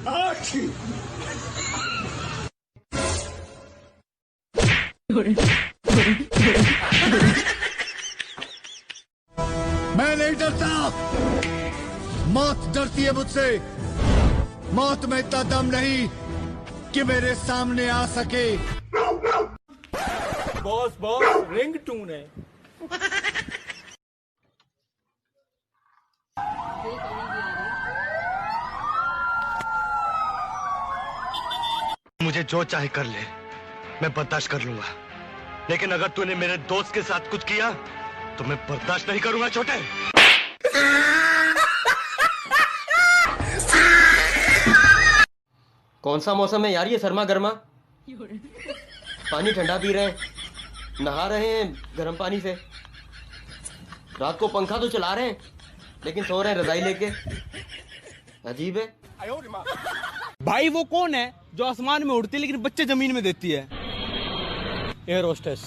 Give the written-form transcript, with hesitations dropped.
मैं नहीं डरता, मौत डरती है मुझसे। मौत में इतना दम नहीं कि मेरे सामने आ सके। बॉस बॉस रिंग टून है। मुझे जो चाहे कर ले, मैं बर्दाश्त कर लूंगा। लेकिन अगर तूने मेरे दोस्त के साथ कुछ किया तो मैं बर्दाश्त नहीं करूंगा छोटे। कौन सा मौसम है यार ये शर्मा गर्मा? पानी ठंडा पी रहे हैं, नहा रहे हैं गर्म पानी से। रात को पंखा तो चला रहे हैं लेकिन सो रहे हैं रजाई लेके। अजीब है। भाई वो कौन है जो आसमान में उड़ती है लेकिन बच्चे जमीन में देती है? Air hostess.